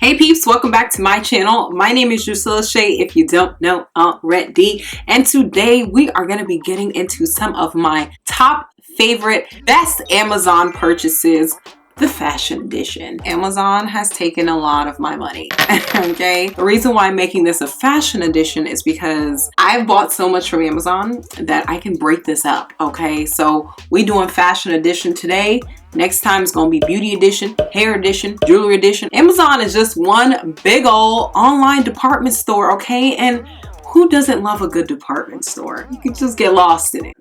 Hey peeps, welcome back to my channel. My name is Drusilla Shay, if you don't know already. And today we are going to be getting into some of my top favorite, best Amazon purchases, the fashion edition. Amazon has taken a lot of my money, okay? The reason why I'm making this a fashion edition is because I've bought so much from Amazon that I can break this up, okay? So we doing fashion edition today. Next time it's gonna be beauty edition, hair edition, jewelry edition. Amazon is just one big old online department store, okay? And who doesn't love a good department store? You can just get lost in it.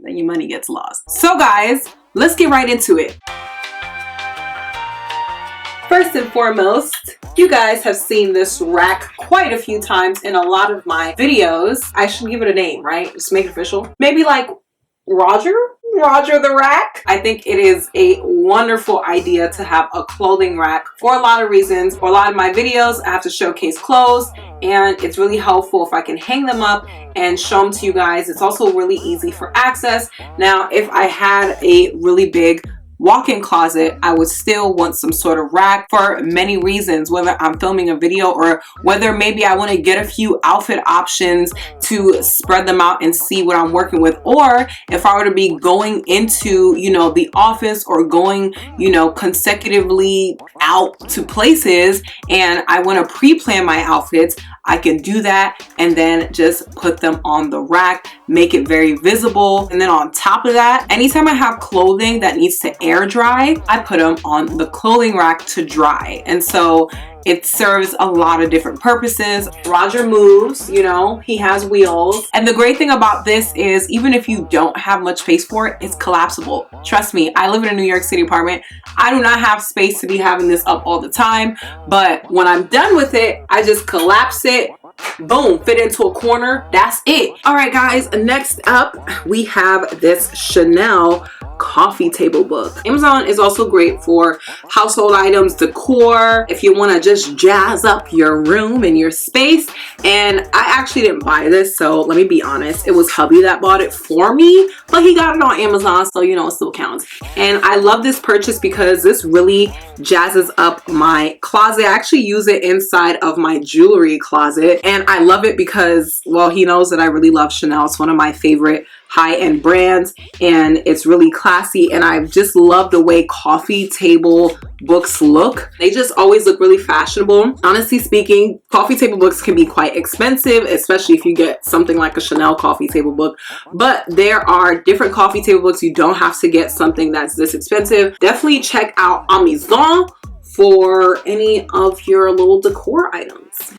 Then your money gets lost. So guys, let's get right into it. First and foremost, you guys have seen this rack quite a few times in a lot of my videos. I should give it a name, right? Just make it official. Maybe like Roger the rack. I think it is a wonderful idea to have a clothing rack for a lot of reasons. For a lot of my videos, I have to showcase clothes, and it's really helpful if I can hang them up and show them to you guys. It's also really easy for access. Now, if I had a really big walk-in closet, I would still want some sort of rack for many reasons, whether I'm filming a video or whether maybe I want to get a few outfit options to spread them out and see what I'm working with, or if I were to be going into, you know, the office or going, you know, consecutively out to places and I want to pre-plan my outfits, I can do that and then just put them on the rack, make it very visible. And then on top of that, anytime I have clothing that needs to air dry, I put them on the clothing rack to dry. And so it serves a lot of different purposes. Roger moves, you know, he has wheels. And the great thing about this is even if you don't have much space for it, it's collapsible. Trust me, I live in a New York City apartment. I do not have space to be having this up all the time. But when I'm done with it, I just collapse it. Boom, fit into a corner. That's it. All right, guys, next up, we have this Chanel coffee table book. Amazon is also great for household items, decor, if you want to just jazz up your room and your space. And I actually didn't buy this, so let me be honest, it was hubby that bought it for me, but he got it on Amazon, so you know, it still counts. And I love this purchase because this really jazzes up my closet. I actually use it inside of my jewelry closet, and I love it because, well, he knows that I really love Chanel. It's one of my favorite high-end brands, and it's really classy, and I just love the way coffee table books look. They just always look really fashionable. Honestly speaking, coffee table books can be quite expensive, especially if you get something like a Chanel coffee table book, but there are different coffee table books. You don't have to get something that's this expensive. Definitely check out Amazon for any of your little decor items.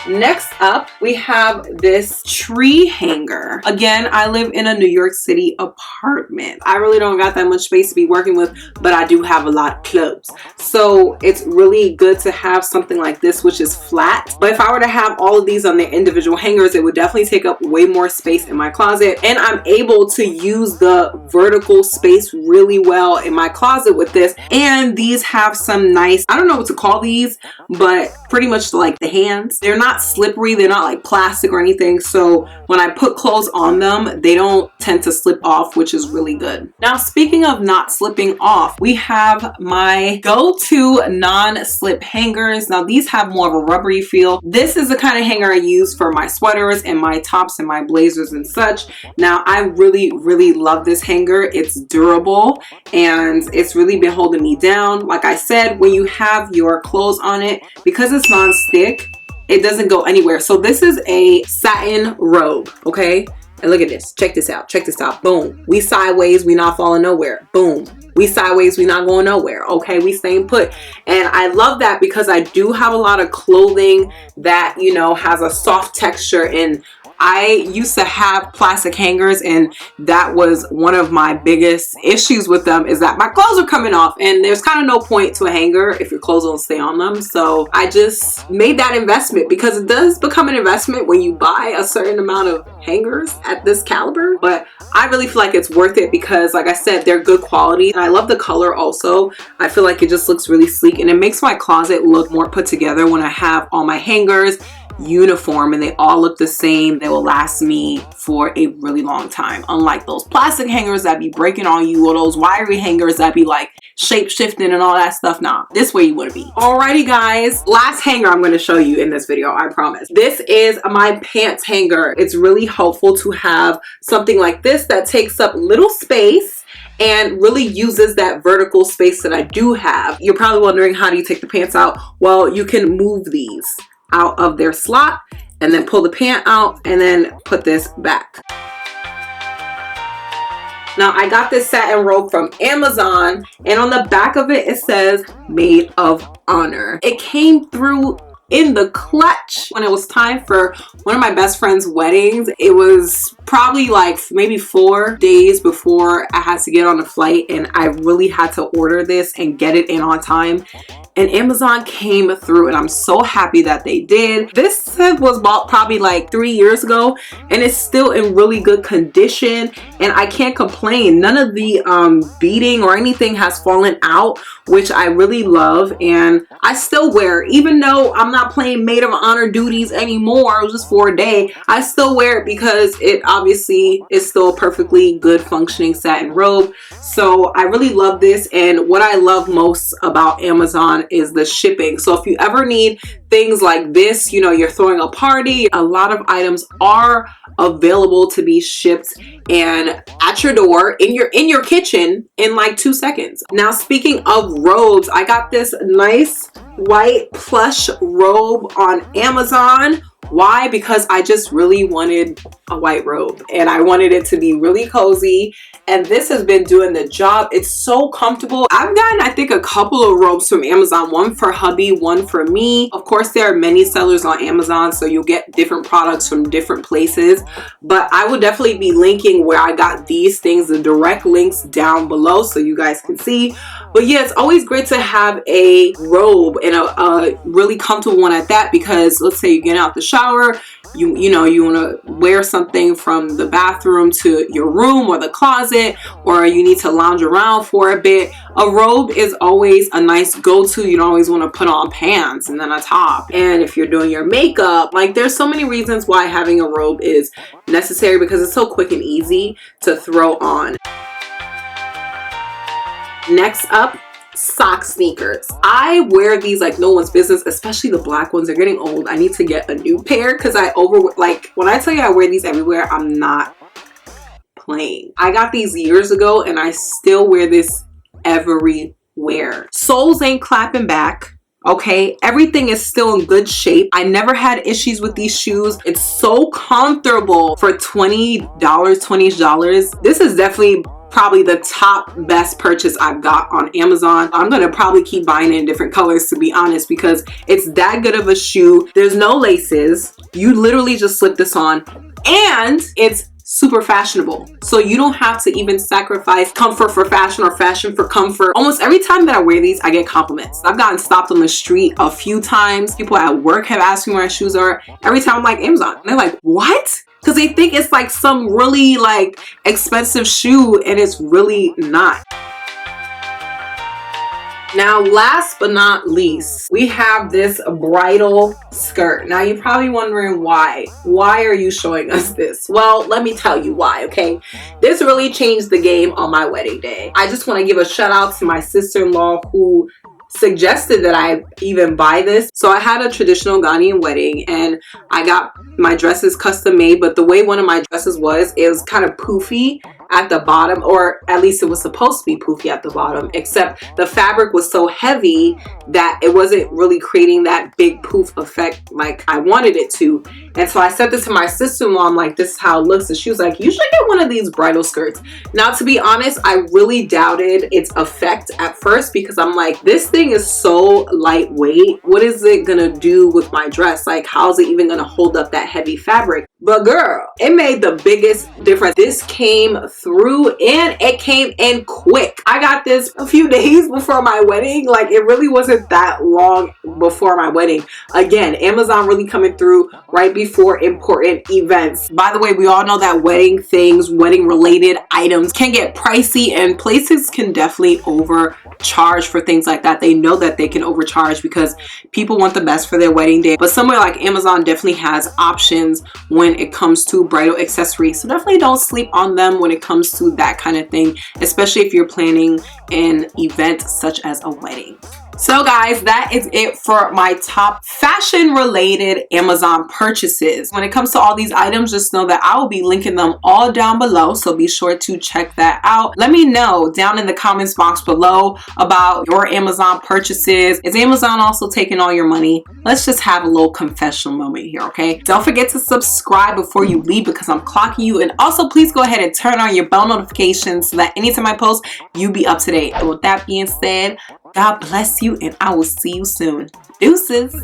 Next up, we have this tree hanger. Again, I live in a New York City apartment. I really don't got that much space to be working with, but I do have a lot of clothes. So it's really good to have something like this, which is flat. But if I were to have all of these on their individual hangers, it would definitely take up way more space in my closet. And I'm able to use the vertical space really well in my closet with this. And these have some nice, I don't know what to call these, but pretty much like the hands. They're not slippery, they're not like plastic or anything, so when I put clothes on them, they don't tend to slip off, which is really good. Now, speaking of not slipping off, we have my go-to non-slip hangers. Now, these have more of a rubbery feel. This is the kind of hanger I use for my sweaters and my tops and my blazers and such. Now, I really love this hanger. It's durable and it's really been holding me down. Like I said, when you have your clothes on it, because it's non-stick, it doesn't go anywhere. So this is a satin robe, okay? And look at this. Check this out. Check this out. Boom. We sideways. We not falling nowhere. Boom. We sideways. We not going nowhere. Okay? We staying put. And I love that because I do have a lot of clothing that, you know, has a soft texture, and I used to have plastic hangers, and that was one of my biggest issues with them, is that my clothes are coming off and there's kind of no point to a hanger if your clothes don't stay on them. So I just made that investment, because it does become an investment when you buy a certain amount of hangers at this caliber. But I really feel like it's worth it because, like I said, they're good quality, and I love the color also. I feel like it just looks really sleek, and it makes my closet look more put together when I have all my hangers uniform and they all look the same. They will last me for a really long time. Unlike those plastic hangers that be breaking on you, or those wiry hangers that be like shape shifting and all that stuff. Nah, this way you want to be. Alrighty guys, last hanger I'm going to show you in this video, I promise. This is my pants hanger. It's really helpful to have something like this that takes up little space and really uses that vertical space that I do have. You're probably wondering, how do you take the pants out? Well, you can move these out of their slot and then pull the pant out and then put this back. Now I got this satin robe from Amazon, and on the back of it, it says Maid of Honor. It came through in the clutch when it was time for one of my best friend's weddings. It was probably like maybe 4 days before I had to get on the flight, and I really had to order this and get it in on time. And Amazon came through, and I'm so happy that they did. This was bought probably like 3 years ago, and it's still in really good condition, and I can't complain. None of the beading or anything has fallen out, which I really love, and I still wear it. Even though I'm not playing Maid of Honor duties anymore, it was just for a day, I still wear it because it obviously is still a perfectly good functioning satin robe. So I really love this, and what I love most about Amazon is the shipping. So if you ever need things like this, you know, you're throwing a party, a lot of items are available to be shipped and at your door, in your kitchen, in like 2 seconds. Now, speaking of robes, I got this nice white plush robe on Amazon. Why? Because I just really wanted a white robe and I wanted it to be really cozy, and this has been doing the job. It's so comfortable. I've gotten, I think, a couple of robes from Amazon, one for hubby, one for me. Of course, there are many sellers on Amazon, so you'll get different products from different places, but I will definitely be linking where I got these things, the direct links down below, so you guys can see. But yeah, it's always great to have a robe, and a really comfortable one at that, because let's say you get out the shower, you know, you want to wear something from the bathroom to your room or the closet, or you need to lounge around for a bit. A robe is always a nice go-to. You don't always want to put on pants and then a top. And if you're doing your makeup, like, there's so many reasons why having a robe is necessary, because it's so quick and easy to throw on. Next up, sock sneakers. I wear these like no one's business, especially the black ones. They're getting old. I need to get a new pair because like when I tell you I wear these everywhere, I'm not playing. I got these years ago and I still wear this everywhere. Soles ain't clapping back. Okay, everything is still in good shape. I never had issues with these shoes. It's so comfortable for $20. This is definitely probably the top best purchase I've got on Amazon. I'm gonna probably keep buying it in different colors, to be honest, because it's that good of a shoe. There's no laces. You literally just slip this on, and it's super fashionable. So you don't have to even sacrifice comfort for fashion or fashion for comfort. Almost every time that I wear these, I get compliments. I've gotten stopped on the street a few times. People at work have asked me where my shoes are. Every time I'm like, Amazon. And they're like, what? Because they think it's like some really like expensive shoe, and it's really not. Now, last but not least, we have this bridal skirt. Now, you're probably wondering why. Why are you showing us this? Well, let me tell you why, okay? This really changed the game on my wedding day. I just want to give a shout out to my sister-in-law who suggested that I even buy this. So I had a traditional Ghanaian wedding, and I got my dresses custom made, but the way one of my dresses was, it was kind of poofy at the bottom, or at least it was supposed to be poofy at the bottom, except the fabric was so heavy that it wasn't really creating that big poof effect like I wanted it to. And so I said this to my sister-in-law, I'm like, this is how it looks, and she was like, you should get one of these bridal skirts. Now, to be honest, I really doubted its effect at first, because I'm like, this thing is so lightweight. What is it gonna do with my dress? Like, how is it even gonna hold up that heavy fabric? But girl, it made the biggest difference. This came through and it came in quick. I got this a few days before my wedding. Like, it really wasn't that long before my wedding. Again, Amazon really coming through right before important events. By the way, we all know that wedding things, wedding related items can get pricey, and places can definitely overcharge for things like that. They know that they can overcharge because people want the best for their wedding day. But somewhere like Amazon definitely has options when it comes to bridal accessories. So definitely don't sleep on them when it comes to that kind of thing, especially if you're planning an event such as a wedding. So guys, that is it for my top fashion related Amazon purchases. When it comes to all these items, just know that I will be linking them all down below, so be sure to check that out. Let me know down in the comments box below about your Amazon purchases. Is Amazon also taking all your money? Let's just have a little confessional moment here, okay? Don't forget to subscribe before you leave because I'm clocking you. And also please go ahead and turn on your bell notifications so that anytime I post, you be up to date. And with that being said, God bless you, and I will see you soon. Deuces.